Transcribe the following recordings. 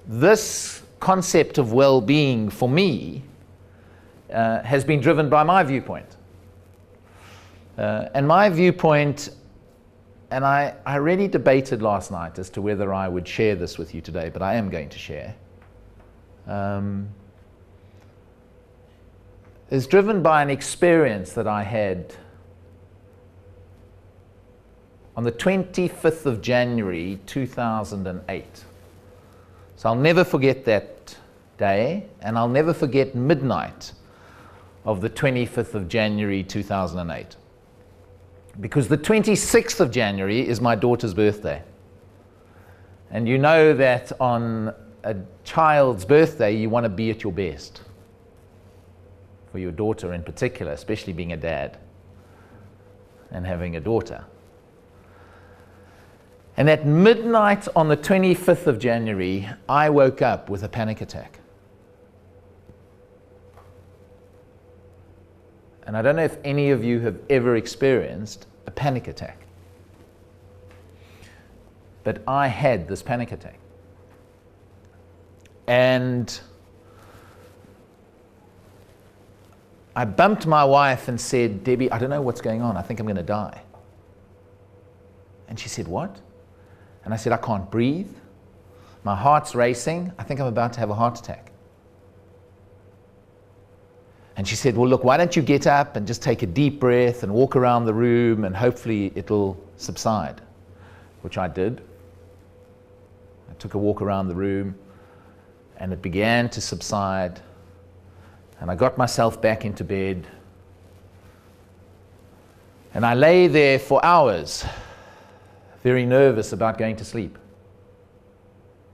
This concept of well-being for me has been driven by my viewpoint. And my viewpoint, and I really debated last night as to whether I would share this with you today, but I am going to share, is driven by an experience that I had on the 25th of January 2008. So I'll never forget that day, and I'll never forget midnight of the 25th of January 2008. Because the 26th of January is my daughter's birthday. And you know that on a child's birthday, you want to be at your best. For your daughter in particular, especially being a dad and having a daughter. And at midnight on the 25th of January, I woke up with a panic attack. And I don't know if any of you have ever experienced a panic attack. But I had this panic attack. And I bumped my wife and said, "Debbie, I don't know what's going on. I think I'm going to die." And she said, "What?" And I said, "I can't breathe. My heart's racing. I think I'm about to have a heart attack." And she said, "Well, look, why don't you get up and just take a deep breath and walk around the room and hopefully it'll subside," which I did. I took a walk around the room and it began to subside. And I got myself back into bed. And I lay there for hours, very nervous about going to sleep.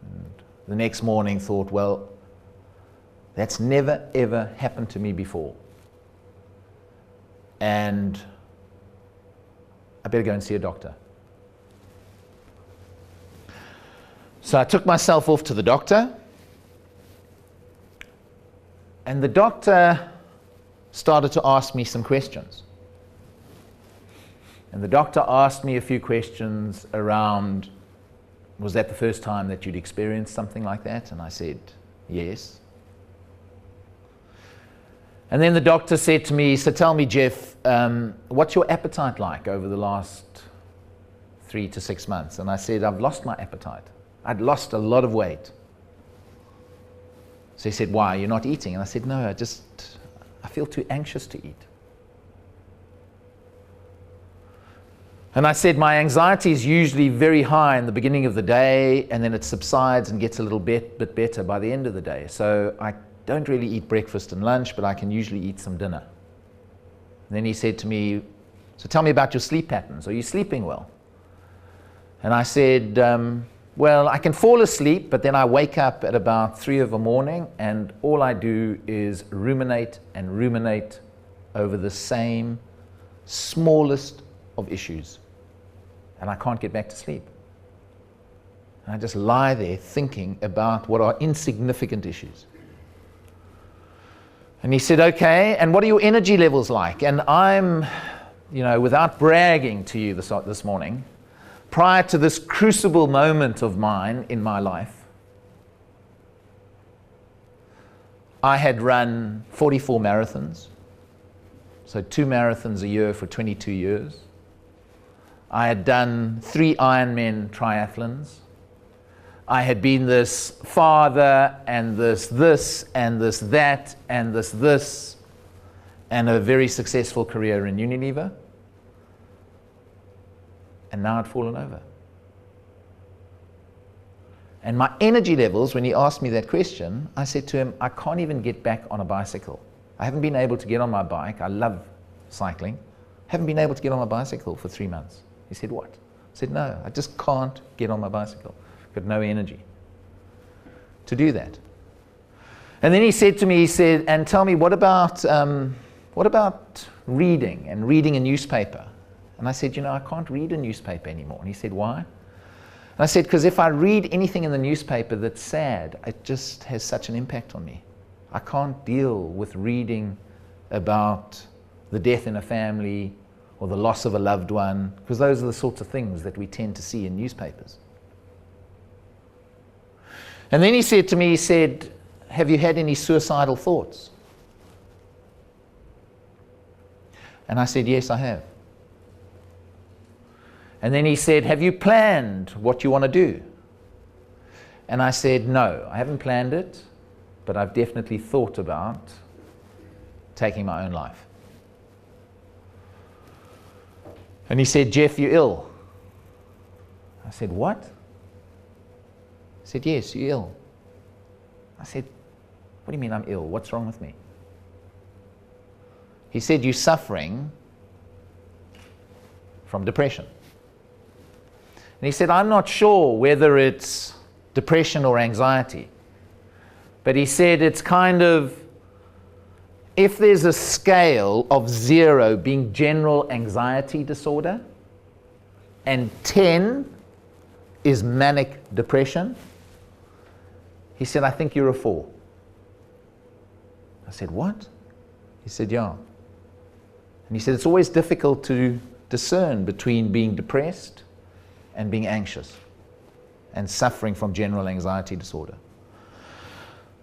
And the next morning thought, well, that's never ever happened to me before. And I better go and see a doctor. So I took myself off to the doctor. And the doctor started to ask me some questions. And the doctor asked me a few questions around, was that the first time that you'd experienced something like that? And I said, yes. And then the doctor said to me, "So tell me, Jeff, what's your appetite like over the last 3 to 6 months?" And I said, "I've lost my appetite. I'd lost a lot of weight." So he said, "Why, you're not eating?" And I said, "No, I feel too anxious to eat." And I said, "My anxiety is usually very high in the beginning of the day, and then it subsides and gets a little bit better by the end of the day. So I don't really eat breakfast and lunch, but I can usually eat some dinner." And then he said to me, "So tell me about your sleep patterns. Are you sleeping well?" And I said, "Well, I can fall asleep, but then I wake up at about 3 in the morning, and all I do is ruminate and ruminate over the same smallest of issues. And I can't get back to sleep. And I just lie there thinking about what are insignificant issues." And he said, "Okay, and what are your energy levels like?" And I'm, without bragging to you this morning, prior to this crucible moment of mine in my life, I had run 44 marathons, so 2 marathons a year for 22 years. I had done 3 Ironman triathlons. I had been this father and this and this that and this, and a very successful career in Unilever. And now I'd fallen over. And my energy levels, when he asked me that question, I said to him, "I can't even get back on a bicycle. I haven't been able to get on my bike. I love cycling. Haven't been able to get on my bicycle for 3 months." He said, "What?" I said, "No, I just can't get on my bicycle. I've got no energy to do that." And then he said to me, "And tell me, what about reading and reading a newspaper?" And I said, "I can't read a newspaper anymore." And he said, "Why?" And I said, "Because if I read anything in the newspaper that's sad, it just has such an impact on me. I can't deal with reading about the death in a family or the loss of a loved one, because those are the sorts of things that we tend to see in newspapers. And then he said to me, he said, have you had any suicidal thoughts? And I said, yes, I have. And then he said, have you planned what you want to do? And I said, no, I haven't planned it, but I've definitely thought about taking my own life. And he said, Jeff, you're ill. I said, what? He said, yes, you're ill. I said, what do you mean I'm ill? What's wrong with me? He said, you're suffering from depression. And he said, I'm not sure whether it's depression or anxiety. But he said it's kind of, if there's a scale of 0 being general anxiety disorder, and 10 is manic depression, he said, I think you're a 4. I said, what? He said, yeah. And he said, it's always difficult to discern between being depressed and being anxious and suffering from general anxiety disorder.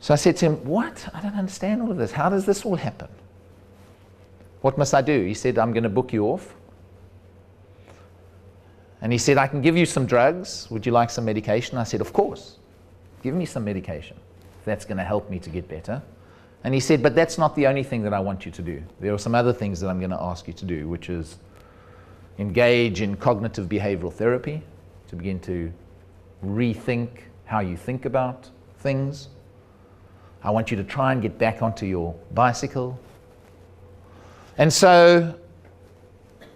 So I said to him, what? I don't understand all of this. How does this all happen? What must I do? He said, I'm going to book you off. And he said, I can give you some drugs. Would you like some medication? I said, of course. Give me some medication. That's going to help me to get better. And he said, but that's not the only thing that I want you to do. There are some other things that I'm going to ask you to do, which is engage in cognitive behavioral therapy to begin to rethink how you think about things. I want you to try and get back onto your bicycle. And so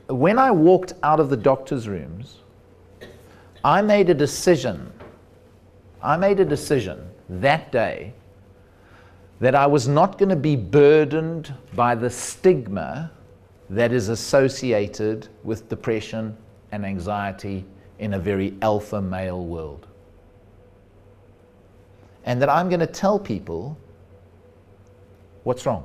when I walked out of the doctor's rooms, I made a decision that day that I was not going to be burdened by the stigma that is associated with depression and anxiety in a very alpha male world. And that I'm going to tell people what's wrong.